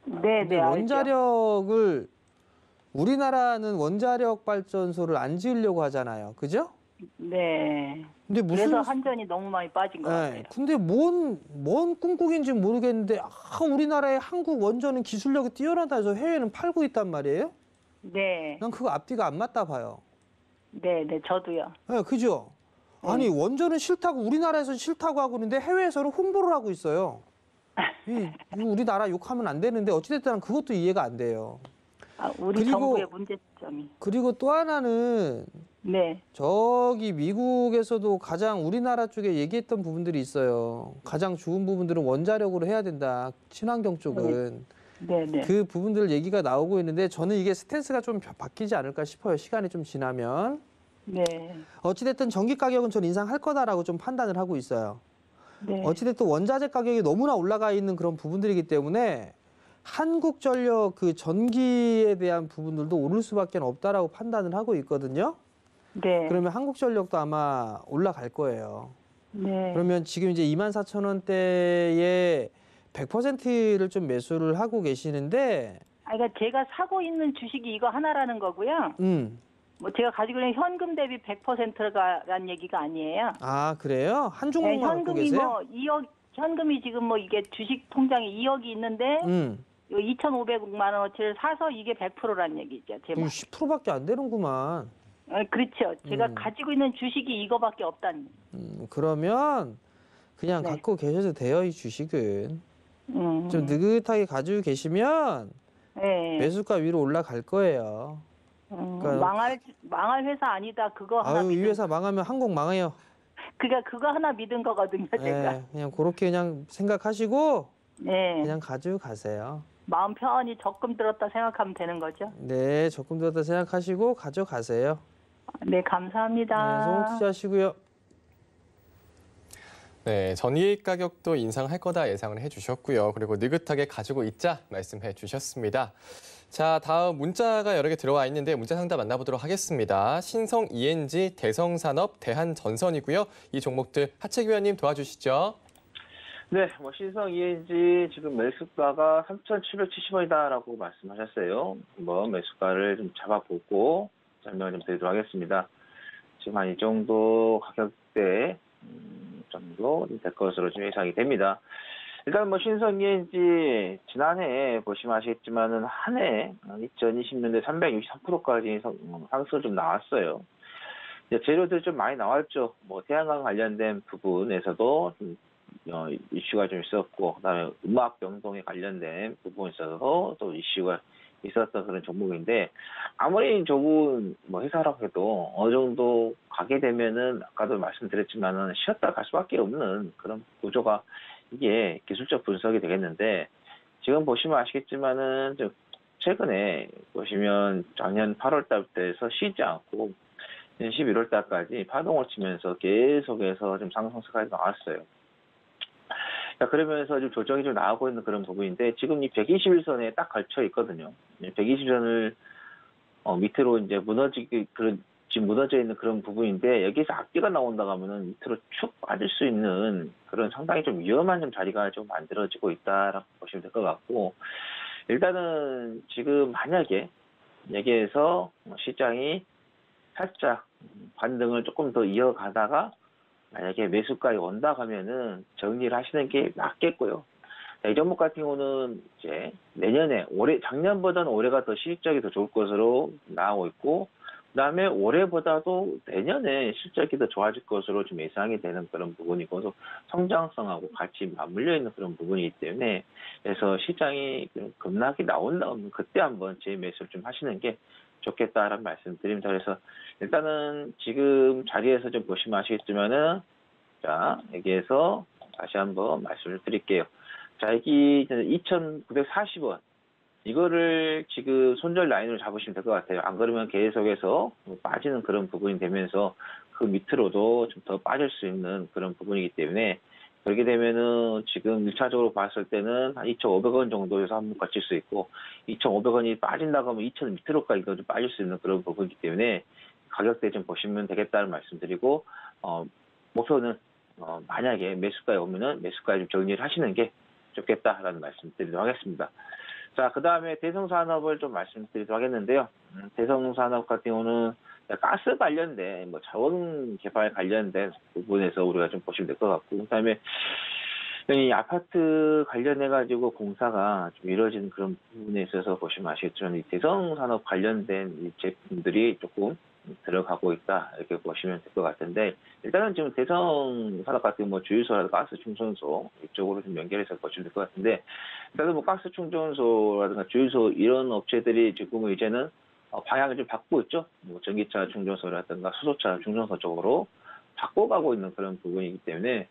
네, 근데 네, 알죠. 원자력을 우리나라는 원자력 발전소를 안 지으려고 하잖아요. 그죠? 네. 근데 그래서 한전이 너무 많이 빠진 것 같아요. 근데 뭔 꿍꿍인지 모르겠는데 우리나라의 한국 원전은 기술력이 뛰어나다 해서 해외는 팔고 있단 말이에요? 네. 난 그거 앞뒤가 안 맞다 봐요. 네, 네, 저도요. 네, 그죠? 아니 원전은 싫다고 우리나라에서는 싫다고 하고 있는데 해외에서는 홍보를 하고 있어요. 우리나라 욕하면 안 되는데 어찌됐든 그것도 이해가 안 돼요. 우리 정부의 문제점이. 그리고 또 하나는 네. 저기 미국에서도 가장 우리나라 쪽에 얘기했던 부분들이 있어요. 가장 좋은 부분들은 원자력으로 해야 된다. 친환경 쪽은. 네, 네. 그 부분들 얘기가 나오고 있는데 저는 이게 스탠스가 좀 바뀌지 않을까 싶어요. 시간이 좀 지나면. 네. 어찌됐든 전기 가격은 전 인상할 거다라고 좀 판단을 하고 있어요. 네. 어찌됐든 원자재 가격이 너무나 올라가 있는 그런 부분들이기 때문에 한국전력 그 전기에 대한 부분들도 오를 수밖에 없다라고 판단을 하고 있거든요. 네. 그러면 한국전력도 아마 올라갈 거예요. 네. 그러면 지금 이제 24,000원대에 100%를 좀 매수를 하고 계시는데. 그러니까 제가 사고 있는 주식이 이거 하나라는 거고요. 뭐 제가 가지고 있는 현금 대비 100%라는 얘기가 아니에요. 아, 그래요? 한 종목만 네, 갖고 현금이 계세요? 뭐 2억, 현금이 지금 뭐 이게 주식 통장에 2억이 있는데 2,500만 원어치를 사서 이게 100%라는 얘기죠. 제 말. 10%밖에 안 되는구만. 그렇죠. 제가 가지고 있는 주식이 이거밖에 없다는. 그러면 그냥 네. 갖고 계셔도 돼요, 이 주식은. 좀 느긋하게 가지고 계시면 네. 매수가 위로 올라갈 거예요. 그러니까 망할 회사 아니다. 그거 하나 이 믿은. 회사 망하면 한국 망해요. 그거 하나 믿은 거거든요, 제가. 네, 그냥 그렇게 그냥 생각하시고 네. 그냥 가지고 가세요. 마음 편히 적금 들었다 생각하면 되는 거죠? 네, 적금 들었다 생각하시고 가져가세요. 네, 감사합니다. 네, 소금 투자하시고요. 네, 전기 가격도 인상할 거다 예상을 해주셨고요. 그리고 느긋하게 가지고 있자 말씀해 주셨습니다. 자, 다음 문자가 여러 개 들어와 있는데 문자 상담 만나보도록 하겠습니다. 신성 ENG, 대성산업, 대한전선이고요. 이 종목들 하채기 위원님 도와주시죠. 네, 뭐 신성 ENG 지금 매수가가 3,770원이다라고 말씀하셨어요. 한번 매수가를 좀 잡아보고 설명을 좀 드리도록 하겠습니다. 지금 한 이 정도 가격대 정도 될 것으로 좀 예상이 됩니다. 일단 뭐 신성 ENG 지난해 보시면 아시겠지만은 한 해 2020년대 363%까지 상승을 좀 나왔어요. 이제 재료들 좀 많이 나왔죠. 뭐 태양광 관련된 부분에서도 좀 이슈가 좀 있었고, 그다음에 음악 변동에 관련된 부분에 있어서 또 이슈가 있었던 그런 종목인데, 아무리 좋은 뭐 회사라고 해도 어느 정도 가게 되면은 아까도 말씀드렸지만은 쉬었다 갈 수밖에 없는 그런 구조가 이게 기술적 분석이 되겠는데, 지금 보시면 아시겠지만은 최근에 보시면 작년 8월 달부터 해서 쉬지 않고 11월 달까지 파동을 치면서 계속해서 좀 상승세까지 나왔어요. 자, 그러면서 좀 조정이 좀 나오고 있는 그런 부분인데, 지금 이 121선에 딱 걸쳐 있거든요. 120선을 밑으로 이제 지금 무너져 있는 그런 부분인데, 여기서 악재가 나온다고 하면은 밑으로 축 빠질 수 있는 그런 상당히 좀 위험한 좀 자리가 좀 만들어지고 있다라고 보시면 될 것 같고, 일단은 지금 만약에 여기에서 시장이 살짝 반등을 조금 더 이어가다가 만약에 매수가에 온다 하면은 정리를 하시는 게 맞겠고요. 이 종목 같은 경우는 이제 내년에 작년보다는 올해가 더 실적이 더 좋을 것으로 나오고 있고, 그다음에 올해보다도 내년에 실적이 더 좋아질 것으로 좀 예상이 되는 그런 부분이고, 또 성장성하고 같이 맞물려 있는 그런 부분이기 때문에, 그래서 시장이 급락이 나온다면 그때 한번 재매수를 좀 하시는 게 좋겠다라는 말씀드립니다. 그래서 일단은 지금 자리에서 좀 보시면 아시겠지만은, 자, 여기에서 다시 한번 말씀을 드릴게요. 자, 여기 2,940원, 이거를 지금 손절 라인으로 잡으시면 될 것 같아요. 안 그러면 계속해서 빠지는 그런 부분이 되면서 그 밑으로도 좀 더 빠질 수 있는 그런 부분이기 때문에 그렇게 되면은 지금 1차적으로 봤을 때는 한 2,500원 정도에서 한번 거칠 수 있고 2,500원이 빠진다고 하면 2,000원 밑으로까지도 좀 빠질 수 있는 그런 부분이기 때문에 가격대 좀 보시면 되겠다는 말씀드리고 목표는 만약에 매수가에 오면은 매수가에 좀 정리를 하시는 게 좋겠다라는 말씀드리도록 하겠습니다. 자, 그 다음에 대성산업을 좀 말씀드리도록 하겠는데요. 대성산업 같은 경우는 가스 관련된, 자원 개발 관련된 부분에서 우리가 좀 보시면 될 것 같고, 그 다음에 이 아파트 관련해가지고 공사가 좀 이루어지는 그런 부분에 있어서 보시면 아시겠지만, 이 대성산업 관련된 이 제품들이 조금 들어가고 있다, 이렇게 보시면 될 것 같은데, 일단은 지금 대성산업 같은 주유소라든가 가스 충전소 이쪽으로 좀 연결해서 보시면 될 것 같은데, 일단은 가스 충전소라든가 주유소 이런 업체들이 지금 이제는 방향을 좀 바꾸고 있죠. 전기차 충전소라든가 수소차 충전소 쪽으로 바꿔가고 있는 그런 부분이기 때문에,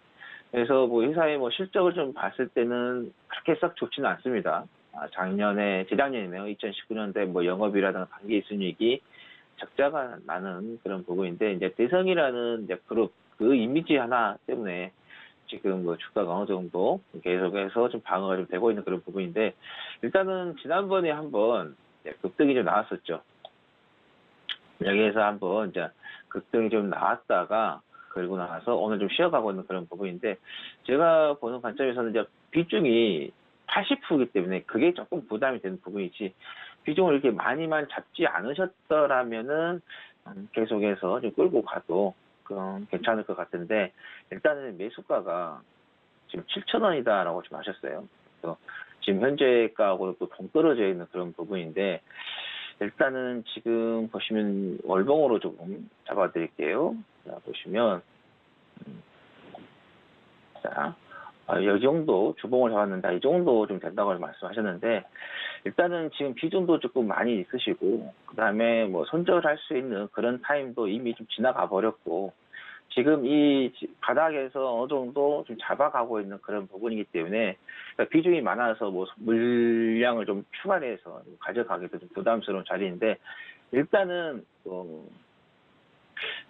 그래서 회사의 실적을 좀 봤을 때는 그렇게 썩 좋지는 않습니다. 재작년이네요. 2019년도에 영업이라든가 단기 순이익이 적자가 나는 그런 부분인데, 이제 대성이라는 이제 그룹, 그 이미지 하나 때문에 지금 주가가 어느 정도 계속해서 좀 방어가 좀 되고 있는 그런 부분인데, 일단은 지난번에 한번 급등이 좀 나왔었죠. 여기에서 한번 이제 급등이 좀 나왔다가, 그리고 나서 오늘 좀 쉬어가고 있는 그런 부분인데, 제가 보는 관점에서는 이제 비중이 80%이기 때문에 그게 조금 부담이 되는 부분이지, 비중을 이렇게 많이만 잡지 않으셨더라면은 계속해서 좀 끌고 가도 괜찮을 것 같은데, 일단은 매수가가 지금 7,000원이다라고 좀 하셨어요. 그래서 지금 현재가하고 또 동떨어져 있는 그런 부분인데, 일단은 지금 보시면 월봉으로 조금 잡아드릴게요. 자, 보시면 자, 이 정도 주봉을 잡았는데 이 정도 좀 된다고 말씀하셨는데, 일단은 지금 비중도 조금 많이 있으시고, 그 다음에 손절할 수 있는 그런 타임도 이미 좀 지나가 버렸고, 지금 이 바닥에서 어느 정도 좀 잡아가고 있는 그런 부분이기 때문에, 그러니까 비중이 많아서 물량을 좀 추가해서 가져가기도 좀 부담스러운 자리인데, 일단은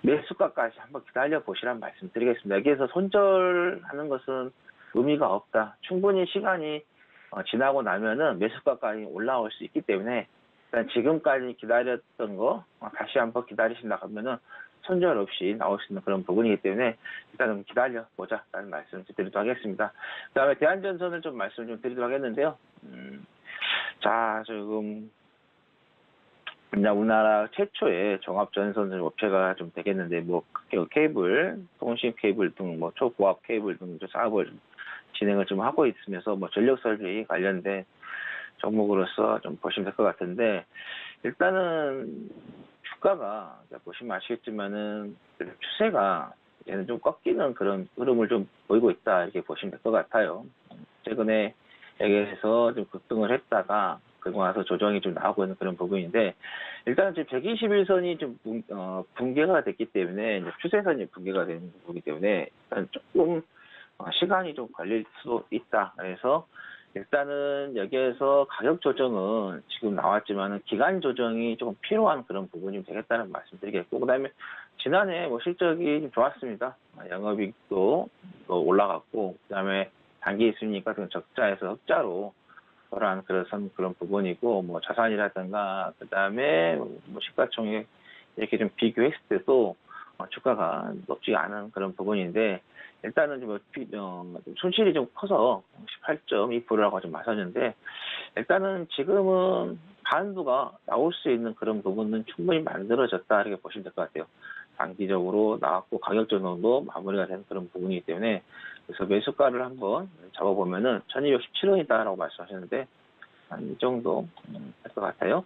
매수가까지 한번 기다려 보시라는 말씀 드리겠습니다. 여기에서 손절하는 것은 의미가 없다. 충분히 시간이 지나고 나면은 매수가까지 올라올 수 있기 때문에, 일단 지금까지 기다렸던 거 다시 한번 기다리신다 하면은 손절 없이 나올 수 있는 그런 부분이기 때문에 일단은 기다려 보자라는 말씀 드리도록 하겠습니다. 그 다음에 대한전선을 좀 말씀 좀 드리도록 하겠는데요. 자, 지금 우리나라 최초의 종합전선 업체가 좀 되겠는데, 케이블, 통신 케이블 등 초고압 케이블 등 사업을 진행을 좀 하고 있으면서 전력 설비 관련된 종목으로서 좀 보시면 될 것 같은데, 일단은 주가가 보시면 아시겠지만은 추세가 얘는 좀 꺾이는 그런 흐름을 좀 보이고 있다, 이렇게 보시면 될 것 같아요. 최근에 여기에서 좀 급등을 했다가 그리고 나서 조정이 좀 나오고 있는 그런 부분인데, 일단 지금 121선이 좀 붕괴가 됐기 때문에, 이제 추세선이 붕괴가 되는 부분이기 때문에 일단 조금 시간이 좀 걸릴 수도 있다. 그래서 일단은 여기에서 가격 조정은 지금 나왔지만은 기간 조정이 조금 필요한 그런 부분이 되겠다는 말씀드리겠고, 그다음에 지난해 실적이 좀 좋았습니다. 영업이익도 올라갔고, 그다음에 단기 순이익 같은 적자에서 흑자로 그런 부분이고, 자산이라든가 그다음에 시가총액 이렇게 좀 비교했을 때도 주가가 높지 않은 그런 부분인데, 일단은 손실이 좀 커서 18.2%라고 좀 맞았는데, 일단은 지금은 반도가 나올 수 있는 그런 부분은 충분히 만들어졌다, 이렇게 보시면 될 것 같아요. 단기적으로 나왔고 가격 조정도 마무리가 된 그런 부분이기 때문에, 그래서 매수가를 한번 잡아보면은 1217원이다라고 말씀하셨는데, 한 이 정도 될 것 같아요.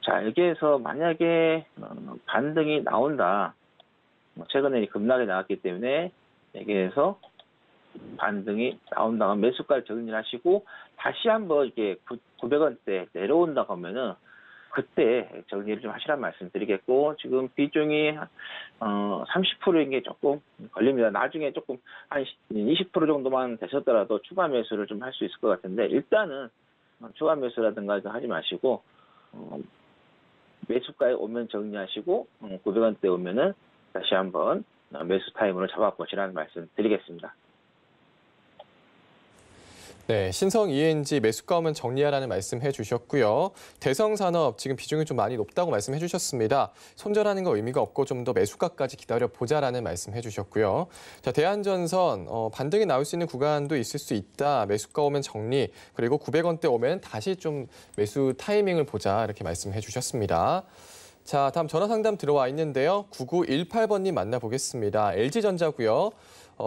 자, 여기에서 만약에 반등이 나온다, 최근에 급락이 나왔기 때문에 여기에서 반등이 나온다면 매수가를 정리하시고, 다시 한번 이렇게 900원대 내려온다고 하면은 그때 정리를 좀 하시란 말씀 드리겠고, 지금 비중이 30%인 게 조금 걸립니다. 나중에 조금 한 20% 정도만 되셨더라도 추가 매수를 좀 할 수 있을 것 같은데, 일단은 추가 매수라든가 하지 마시고 매수가에 오면 정리하시고 900원대 오면은 다시 한번 매수 타임으로 잡아보시라는 말씀 드리겠습니다. 네, 신성 ENG 매수가 오면 정리하라는 말씀 해주셨고요. 대성산업 지금 비중이 좀 많이 높다고 말씀해 주셨습니다. 손절하는 거 의미가 없고 좀 더 매수가까지 기다려보자라는 말씀 해주셨고요. 자, 대한전선 반등이 나올 수 있는 구간도 있을 수 있다. 매수가 오면 정리, 그리고 900원대 오면 다시 좀 매수 타이밍을 보자 이렇게 말씀해 주셨습니다. 자, 다음 전화 상담 들어와 있는데요. 9918번님 만나보겠습니다. LG전자고요.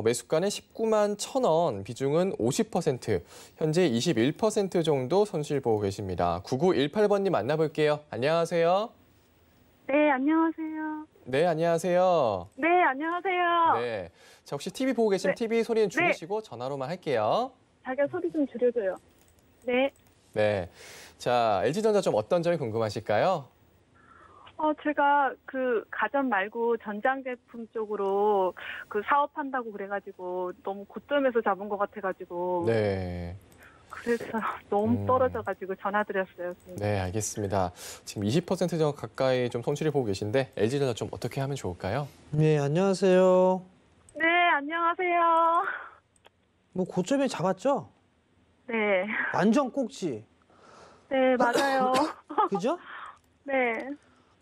매수가는 19만 1,000원, 비중은 50%, 현재 21% 정도 손실 보고 계십니다. 9918번님 만나볼게요. 안녕하세요. 네, 안녕하세요. 네, 안녕하세요. 네, 안녕하세요. 네. 자, 혹시 TV 보고 계시면 네. TV 소리는 줄이시고 전화로만 할게요. 자기가 소리 좀 줄여줘요. 네. 네. 자, LG전자 좀 어떤 점이 궁금하실까요? 제가 그 가전 말고 전장 제품 쪽으로 그 사업한다고 그래가지고 너무 고점에서 잡은 것 같아가지고. 네. 그래서 너무 떨어져가지고 전화드렸어요. 네, 알겠습니다. 지금 20% 정도 가까이 좀 손실을 보고 계신데 LG전자 좀 어떻게 하면 좋을까요? 네, 안녕하세요. 네, 안녕하세요. 뭐 고점에 잡았죠? 네. 완전 꼭지. 네, 맞아요. 그죠? 네.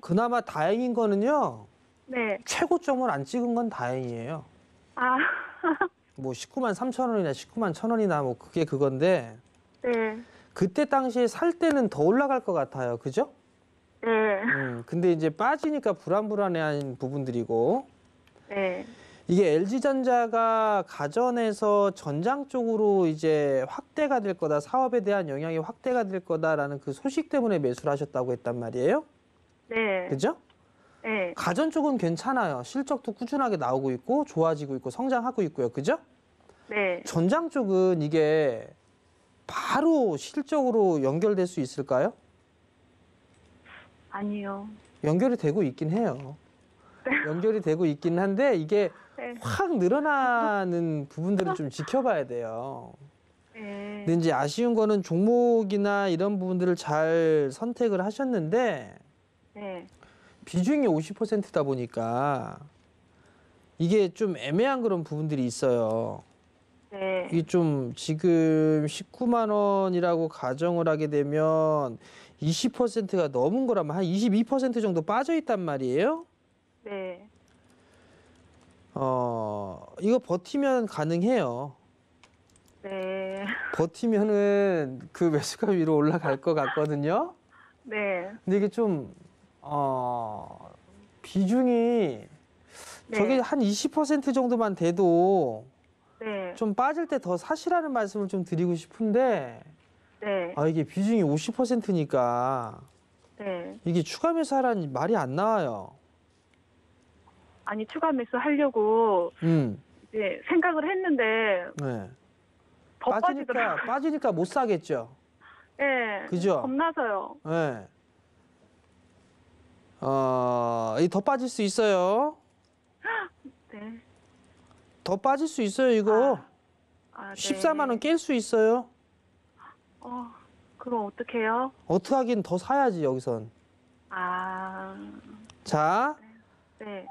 그나마 다행인 거는요. 네. 최고점을 안 찍은 건 다행이에요. 아. 뭐 19만 3천 원이나 19만 1,000원이나 뭐 그게 그건데 네. 그때 당시에 살 때는 더 올라갈 것 같아요. 그죠? 네. 근데 이제 빠지니까 불안불안해한 부분들이고 네. 이게 LG전자가 가전에서 전장 쪽으로 이제 확대가 될 거다. 사업에 대한 영향이 확대가 될 거다라는 그 소식 때문에 매수를 하셨다고 했단 말이에요. 네. 그죠? 네. 가전 쪽은 괜찮아요. 실적도 꾸준하게 나오고 있고 좋아지고 있고 성장하고 있고요. 그죠? 네. 전장 쪽은 이게 바로 실적으로 연결될 수 있을까요? 아니요. 연결이 되고 있긴 해요. 연결이 되고 있긴 한데 이게 네. 확 늘어나는 부분들을 좀 지켜봐야 돼요. 네. 근데 이제 아쉬운 거는 종목이나 이런 부분들을 잘 선택을 하셨는데 네. 비중이 50%다 보니까 이게 좀 애매한 그런 부분들이 있어요. 네. 이게 좀 지금 19만 원이라고 가정을 하게 되면 20%가 넘은 거라면 한 22% 정도 빠져 있단 말이에요. 네. 이거 버티면 가능해요. 네. 버티면은 그 매수가 위로 올라갈 것 같거든요. 네. 근데 이게 좀 비중이 네. 저게 한 20% 정도만 돼도 네. 좀 빠질 때 더 사시라는 말씀을 좀 드리고 싶은데 네. 이게 비중이 50%니까 네. 이게 추가 매수하라는 말이 안 나와요. 아니 추가 매수 하려고 이제 생각을 했는데 네. 더 빠지더라고요. 빠지니까 못 사겠죠. 네. 그죠? 겁나서요. 네. 이 더 빠질 수 있어요. 네. 더 빠질 수 있어요, 이거. 네. 14만 원 깰 수 있어요. 그럼 어떡해요? 어떻게 하긴 더 사야지, 여기선. 자. 네.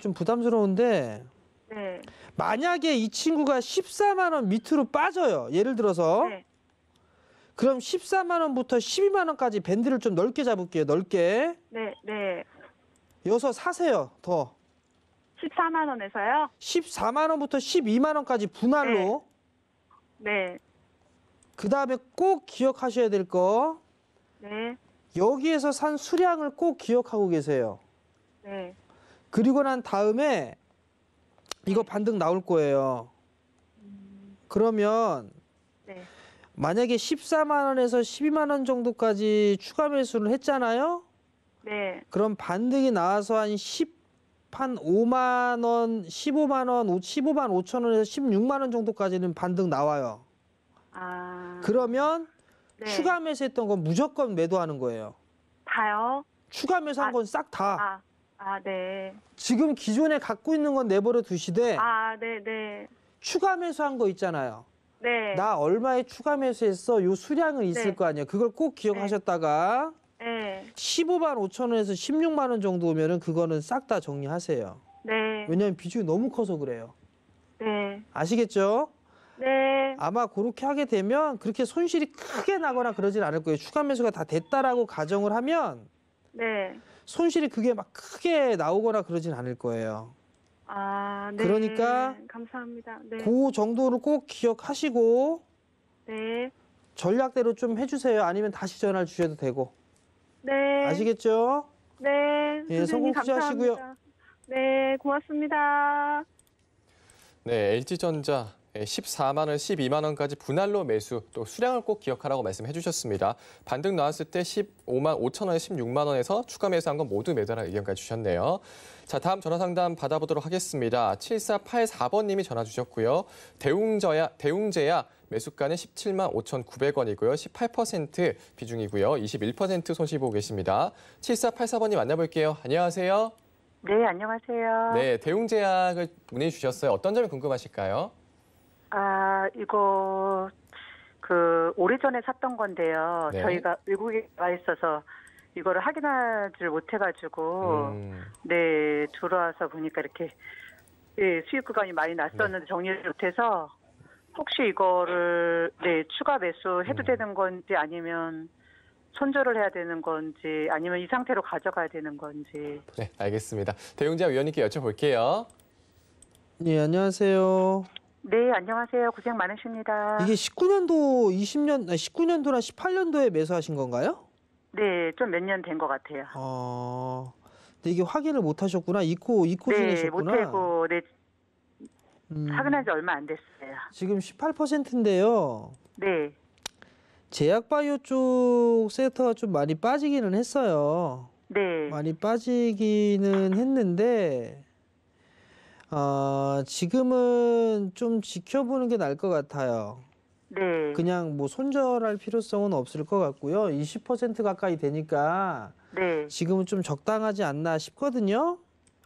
좀 부담스러운데. 네. 만약에 이 친구가 14만 원 밑으로 빠져요. 예를 들어서. 네. 그럼 14만 원부터 12만 원까지 밴드를 좀 넓게 잡을게요. 넓게. 네. 네. 여기서 사세요. 더. 14만 원에서요? 14만 원부터 12만 원까지 분할로. 네. 그다음에 꼭 기억하셔야 될 거. 네. 여기에서 산 수량을 꼭 기억하고 계세요. 네. 그리고 난 다음에 이거 반등 나올 거예요. 그러면 네. 만약에 14만 원에서 12만 원 정도까지 추가 매수를 했잖아요. 네. 그럼 반등이 나와서 한 5만 원, 15만 원, 15만 5천 원에서 16만 원 정도까지는 반등 나와요. 그러면 네. 추가 매수했던 건 무조건 매도하는 거예요. 다요? 추가 매수한 건 싹 다. 네. 지금 기존에 갖고 있는 건 내버려 두시되 네, 네. 추가 매수한 거 있잖아요. 네. 나 얼마에 추가 매수했어? 요 수량은 있을 네. 거 아니에요. 그걸 꼭 기억하셨다가 네. 15만 5천 원에서 16만 원 정도 오면은 그거는 싹 다 정리하세요. 네. 왜냐하면 비중이 너무 커서 그래요. 네. 아시겠죠? 네. 아마 그렇게 하게 되면 그렇게 손실이 크게 나거나 그러진 않을 거예요. 추가 매수가 다 됐다라고 가정을 하면 네. 손실이 그게 막 크게 나오거나 그러진 않을 거예요. 아, 네. 그러니까 감사합니다. 네. 그 정도를 꼭 기억하시고 네. 전략대로 좀 해주세요. 아니면 다시 전화를 주셔도 되고. 네. 아시겠죠? 네. 예, 성공 선생님 투자하시고요. 감사합니다. 네, 고맙습니다. 네, LG전자 14만 원, 12만 원까지 분할로 매수, 또 수량을 꼭 기억하라고 말씀해 주셨습니다. 반등 나왔을 때 15만 5천 원에 16만 원에서 추가 매수한 건 모두 매도하라는 의견까지 주셨네요. 자, 다음 전화 상담 받아보도록 하겠습니다. 7484번님이 전화 주셨고요. 대웅제야 매수가는 17만 5,900원이고요. 18% 비중이고요. 21% 손실 보고 계십니다. 7484번님 만나볼게요. 안녕하세요. 네, 안녕하세요. 네, 대웅제약을 문의 주셨어요. 어떤 점이 궁금하실까요? 아, 이거 오래전에 샀던 건데요. 네. 저희가 외국에 와 있어서 이거를 확인하지 못해가지고 네, 들어와서 보니까 이렇게 네, 수익 구간이 많이 났었는데 정리를 못해서 혹시 이거를 네, 추가 매수해도 되는 건지 아니면 손절을 해야 되는 건지 아니면 이 상태로 가져가야 되는 건지. 네, 알겠습니다. 대웅제약 위원님께 여쭤볼게요. 네, 안녕하세요. 네, 안녕하세요. 고생 많으십니다. 이게 19년도, 19년도나 18년도에 매수하신 건가요? 네, 좀 몇 년 된 것 같아요. 근데 이게 확인을 못 하셨구나. 이코 네, 지내셨구나. 못하고 네, 확인한 지 얼마 안 됐어요. 지금 18%인데요. 네. 제약바이오 쪽 섹터가 좀 많이 빠지기는 했어요. 네. 많이 빠지기는 했는데 지금은 좀 지켜보는 게 나을 것 같아요. 네. 그냥 뭐 손절할 필요성은 없을 것 같고요. 20% 가까이 되니까 네. 지금은 좀 적당하지 않나 싶거든요.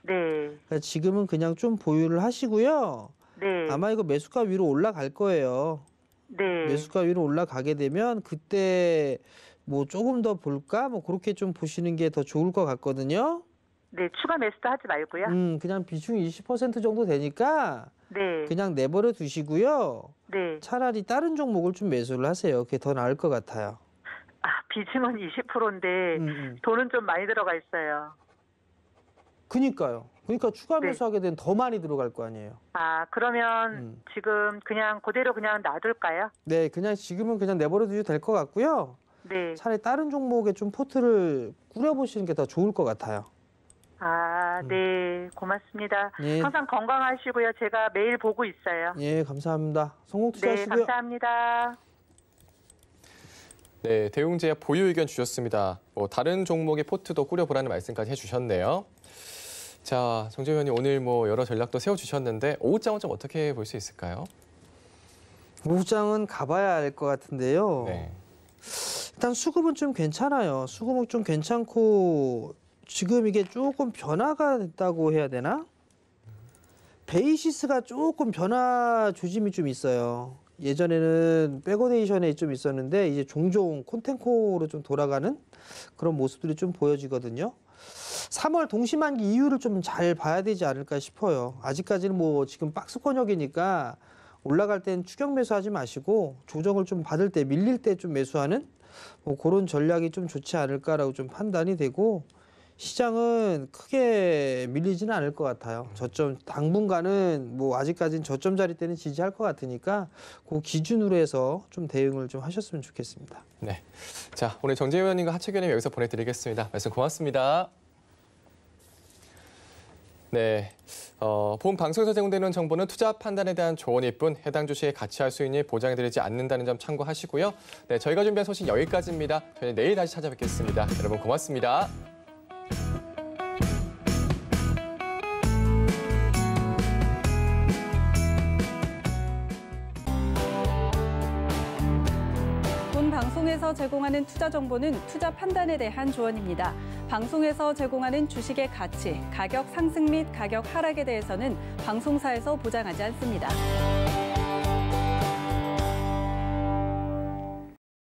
네. 그러니까 지금은 그냥 좀 보유를 하시고요. 네. 아마 이거 매수가 위로 올라갈 거예요. 네. 매수가 위로 올라가게 되면 그때 뭐 조금 더 볼까? 뭐 그렇게 좀 보시는 게 더 좋을 것 같거든요. 네, 추가 매수도 하지 말고요. 그냥 비중이 20% 정도 되니까 네. 그냥 내버려 두시고요. 네. 차라리 다른 종목을 좀 매수를 하세요. 그게 더 나을 것 같아요. 아, 비중은 20%인데 돈은 좀 많이 들어가 있어요. 그니까요. 그러니까 추가 네. 매수하게 되면 더 많이 들어갈 거 아니에요. 아, 그러면 지금 그냥 그대로 그냥 놔둘까요? 네, 그냥 지금은 그냥 내버려 두셔도 될 것 같고요. 네. 차라리 다른 종목에 좀 포트를 꾸려보시는 게 더 좋을 것 같아요. 아, 네. 고맙습니다. 예. 항상 건강하시고요. 제가 매일 보고 있어요. 예, 감사합니다. 성공 네, 투자하시고요. 감사합니다. 네, 대웅제약 보유 의견 주셨습니다. 뭐 다른 종목의 포트도 꾸려보라는 말씀까지 해주셨네요. 자, 정재 의원님 오늘 뭐 여러 전략도 세워주셨는데 오후장은 좀 어떻게 볼 수 있을까요? 오후장은 가봐야 알 것 같은데요. 네. 일단 수급은 좀 괜찮아요. 수급은 좀 괜찮고 지금 이게 조금 변화가 됐다고 해야 되나? 베이시스가 조금 변화 조짐이 좀 있어요. 예전에는 백오데이션에 좀 있었는데 이제 종종 콘텐코로 좀 돌아가는 그런 모습들이 좀 보여지거든요. 3월 동시만기 이유를 좀 잘 봐야 되지 않을까 싶어요. 아직까지는 뭐 지금 박스권역이니까 올라갈 땐 추격 매수하지 마시고 조정을 좀 받을 때 밀릴 때 좀 매수하는 뭐 그런 전략이 좀 좋지 않을까라고 좀 판단이 되고 시장은 크게 밀리지는 않을 것 같아요. 저점 당분간은 뭐 아직까지는 저점 자리 때는 지지할 것 같으니까 그 기준으로 해서 좀 대응을 좀 하셨으면 좋겠습니다. 네, 자 오늘 정재 의원님과 하채 의원님 여기서 보내드리겠습니다. 말씀 고맙습니다. 네, 본 방송에서 제공되는 정보는 투자 판단에 대한 조언일 뿐 해당 주식의 가치와 수익률 보장해드리지 않는다는 점 참고하시고요. 네, 저희가 준비한 소식 여기까지입니다. 저희는 내일 다시 찾아뵙겠습니다. 여러분 고맙습니다. 방송에서 제공하는 투자 정보는 투자 판단에 대한 조언입니다. 방송에서 제공하는 주식의 가치, 가격 상승 및 가격 하락에 대해서는 방송사에서 보장하지 않습니다.